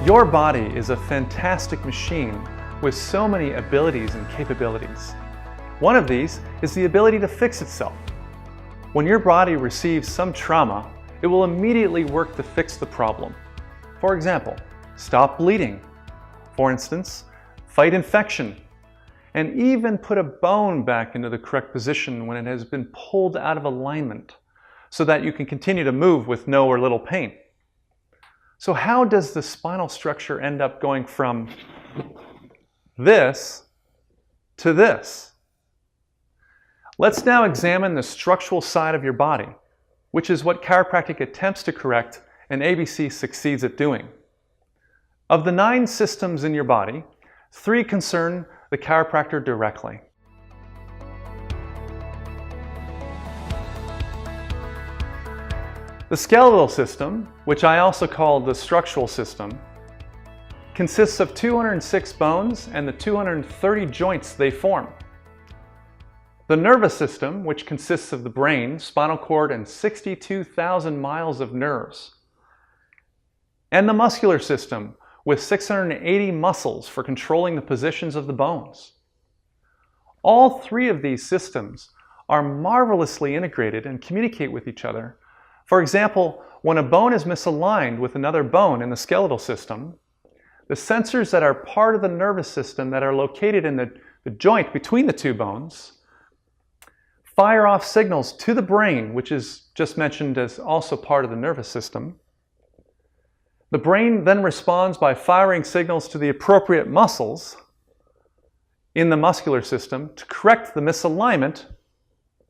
Your body is a fantastic machine with so many abilities and capabilities. One of these is the ability to fix itself. When your body receives some trauma, it will immediately work to fix the problem. For example, stop bleeding. For instance, fight infection, and even put a bone back into the correct position when it has been pulled out of alignment so that you can continue to move with no or little pain. So how does the spinal structure end up going from this to this? Let's now examine the structural side of your body, which is what chiropractic attempts to correct and ABC succeeds at doing. Of the 9 systems in your body, 3 concern the chiropractor directly. The skeletal system, which I also call the structural system, consists of 206 bones and the 230 joints they form. The nervous system, which consists of the brain, spinal cord, and 62,000 miles of nerves. And the muscular system, with 680 muscles for controlling the positions of the bones. All 3 of these systems are marvelously integrated and communicate with each other. For example, when a bone is misaligned with another bone in the skeletal system, the sensors that are part of the nervous system that are located in the joint between the 2 bones fire off signals to the brain, which is just mentioned as also part of the nervous system. The brain then responds by firing signals to the appropriate muscles in the muscular system to correct the misalignment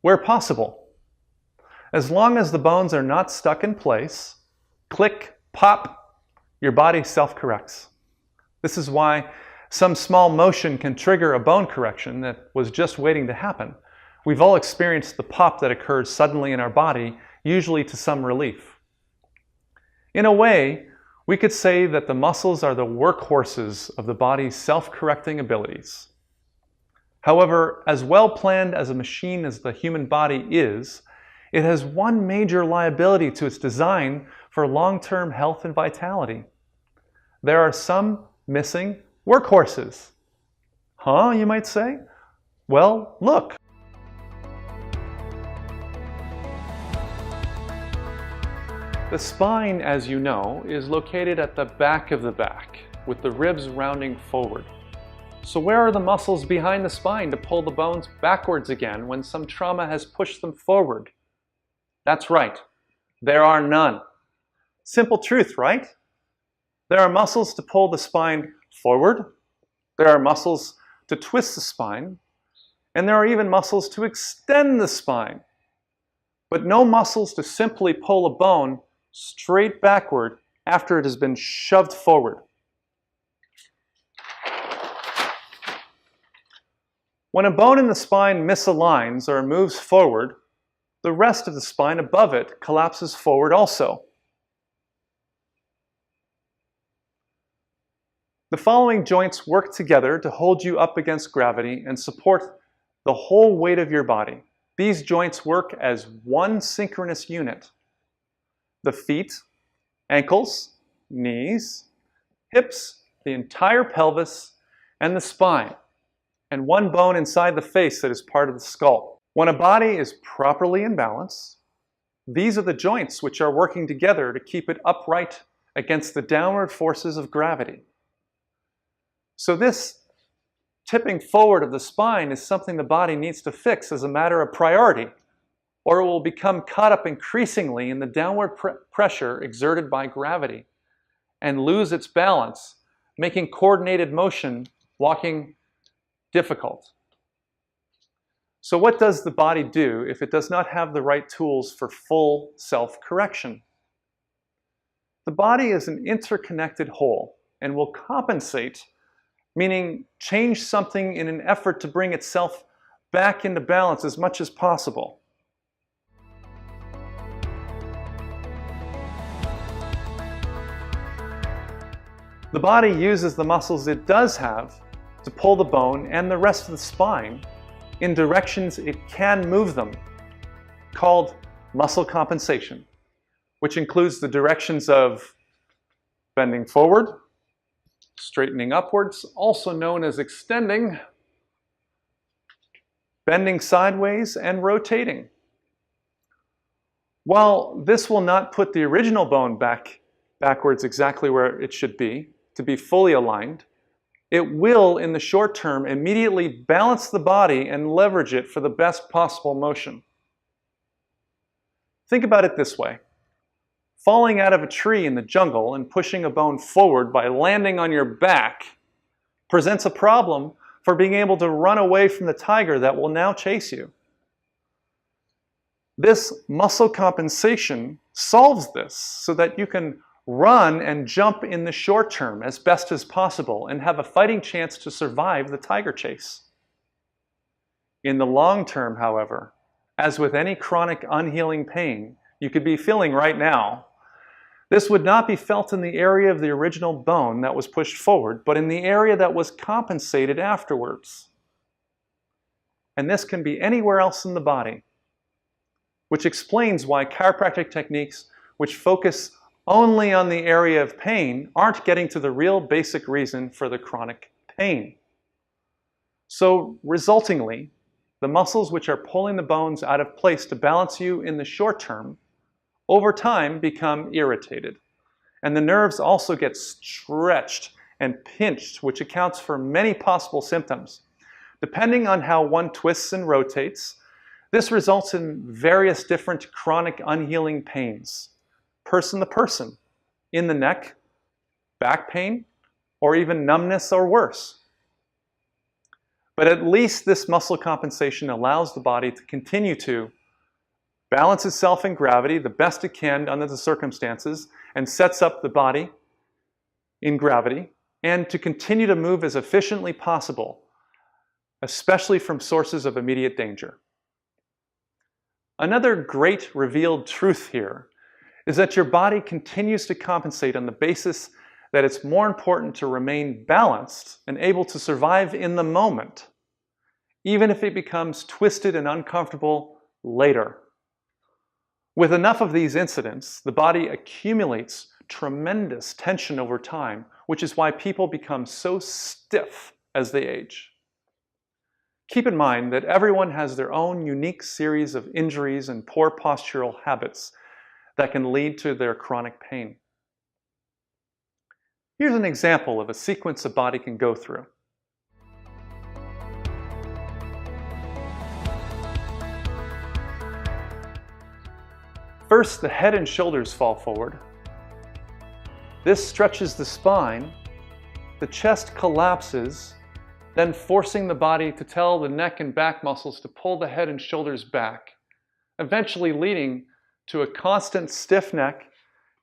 where possible. As long as the bones are not stuck in place, click, pop, your body self-corrects. This is why some small motion can trigger a bone correction that was just waiting to happen. We've all experienced the pop that occurs suddenly in our body, usually to some relief. In a way, we could say that the muscles are the workhorses of the body's self-correcting abilities. However, as well planned as a machine as the human body is, it has one major liability to its design for long-term health and vitality. There are some missing workhorses. Huh, you might say? Well, look. The spine, as you know, is located at the back of the back, with the ribs rounding forward. So where are the muscles behind the spine to pull the bones backwards again when some trauma has pushed them forward? That's right, there are none. Simple truth, right? There are muscles to pull the spine forward, there are muscles to twist the spine, and there are even muscles to extend the spine. But no muscles to simply pull a bone straight backward after it has been shoved forward. When a bone in the spine misaligns or moves forward, the rest of the spine above it collapses forward also. The following joints work together to hold you up against gravity and support the whole weight of your body. These joints work as one synchronous unit. The feet, ankles, knees, hips, the entire pelvis, and the spine, and one bone inside the face that is part of the skull. When a body is properly in balance, these are the joints which are working together to keep it upright against the downward forces of gravity. So this tipping forward of the spine is something the body needs to fix as a matter of priority, or it will become caught up increasingly in the downward pressure exerted by gravity and lose its balance, making coordinated motion, walking, difficult. So what does the body do if it does not have the right tools for full self-correction? The body is an interconnected whole and will compensate, meaning change something in an effort to bring itself back into balance as much as possible. The body uses the muscles it does have to pull the bone and the rest of the spine in directions it can move them, called muscle compensation, which includes the directions of bending forward, straightening upwards, also known as extending, bending sideways, and rotating. While this will not put the original bone backwards exactly where it should be, to be fully aligned, it will, in the short term, immediately balance the body and leverage it for the best possible motion. Think about it this way. Falling out of a tree in the jungle and pushing a bone forward by landing on your back presents a problem for being able to run away from the tiger that will now chase you. This muscle compensation solves this so that you can run and jump in the short term as best as possible and have a fighting chance to survive the tiger chase. In the long term, however, as with any chronic unhealing pain you could be feeling right now, this would not be felt in the area of the original bone that was pushed forward, but in the area that was compensated afterwards. And this can be anywhere else in the body, which explains why chiropractic techniques which focus only on the area of pain aren't getting to the real basic reason for the chronic pain. So, resultingly, the muscles which are pulling the bones out of place to balance you in the short term, over time become irritated. And the nerves also get stretched and pinched, which accounts for many possible symptoms. Depending on how one twists and rotates, this results in various different chronic unhealing pains, person to person, in the neck, back pain, or even numbness or worse. But at least this muscle compensation allows the body to continue to balance itself in gravity the best it can under the circumstances and sets up the body in gravity, and to continue to move as efficiently possible, especially from sources of immediate danger. Another great revealed truth here is that your body continues to compensate on the basis that it's more important to remain balanced and able to survive in the moment, even if it becomes twisted and uncomfortable later. With enough of these incidents, the body accumulates tremendous tension over time, which is why people become so stiff as they age. Keep in mind that everyone has their own unique series of injuries and poor postural habits that can lead to their chronic pain. Here's an example of a sequence a body can go through. First, the head and shoulders fall forward. This stretches the spine, the chest collapses, then forcing the body to tell the neck and back muscles to pull the head and shoulders back, eventually leading to a constant stiff neck,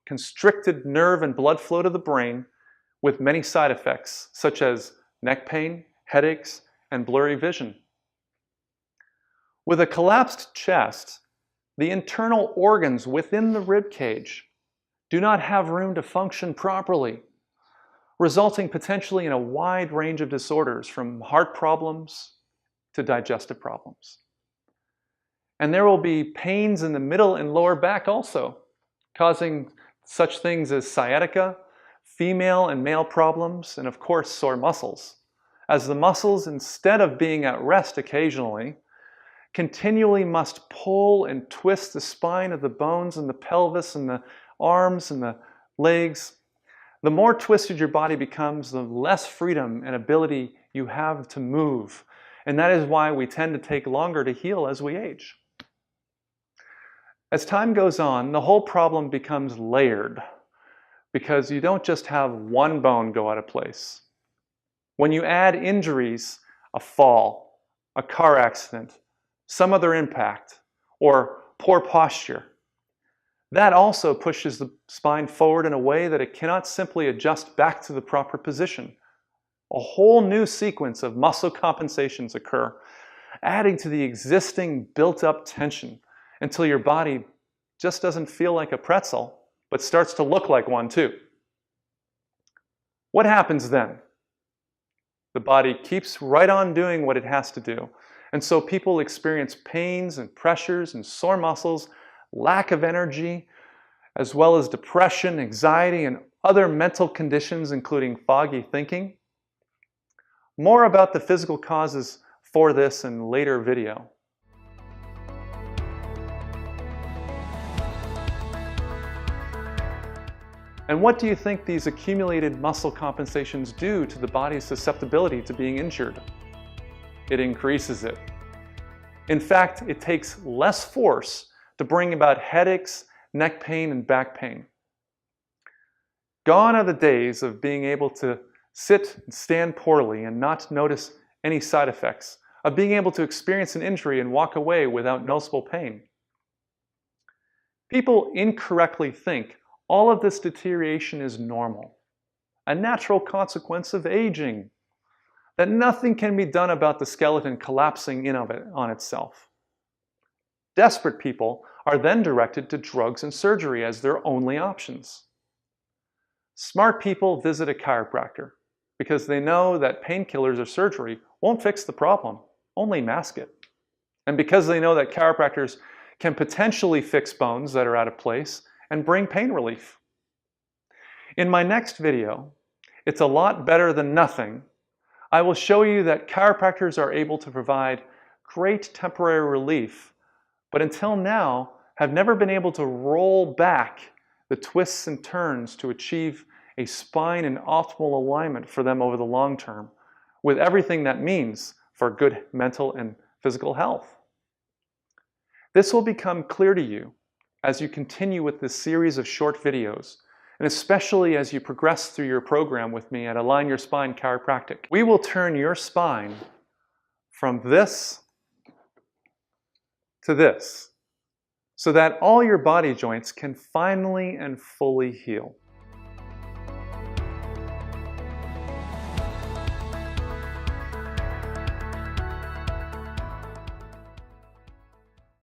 constricted nerve and blood flow to the brain, with many side effects such as neck pain, headaches, and blurry vision. With a collapsed chest, the internal organs within the rib cage do not have room to function properly, resulting potentially in a wide range of disorders from heart problems to digestive problems. And there will be pains in the middle and lower back also, causing such things as sciatica, female and male problems, and of course sore muscles, as the muscles, instead of being at rest occasionally, continually must pull and twist the spine of the bones and the pelvis and the arms and the legs. The more twisted your body becomes, the less freedom and ability you have to move. And that is why we tend to take longer to heal as we age. As time goes on, the whole problem becomes layered, because you don't just have one bone go out of place. When you add injuries, a fall, a car accident, some other impact, or poor posture, that also pushes the spine forward in a way that it cannot simply adjust back to the proper position. A whole new sequence of muscle compensations occur, adding to the existing built-up tension until your body just doesn't feel like a pretzel, but starts to look like one too. What happens then? The body keeps right on doing what it has to do. And so people experience pains and pressures and sore muscles, lack of energy, as well as depression, anxiety, and other mental conditions including foggy thinking. More about the physical causes for this in later video. And what do you think these accumulated muscle compensations do to the body's susceptibility to being injured? It increases it. In fact, it takes less force to bring about headaches, neck pain, and back pain. Gone are the days of being able to sit and stand poorly and not notice any side effects, of being able to experience an injury and walk away without noticeable pain. People incorrectly think all of this deterioration is normal, a natural consequence of aging, that nothing can be done about the skeleton collapsing in on itself. Desperate people are then directed to drugs and surgery as their only options. Smart people visit a chiropractor because they know that painkillers or surgery won't fix the problem, only mask it. And because they know that chiropractors can potentially fix bones that are out of place and bring pain relief. In my next video, It's a Lot Better Than Nothing, I will show you that chiropractors are able to provide great temporary relief, but until now have never been able to roll back the twists and turns to achieve a spine in optimal alignment for them over the long term, with everything that means for good mental and physical health. This will become clear to you as you continue with this series of short videos, and especially as you progress through your program with me at Align Your Spine Chiropractic. We will turn your spine from this to this, so that all your body joints can finally and fully heal.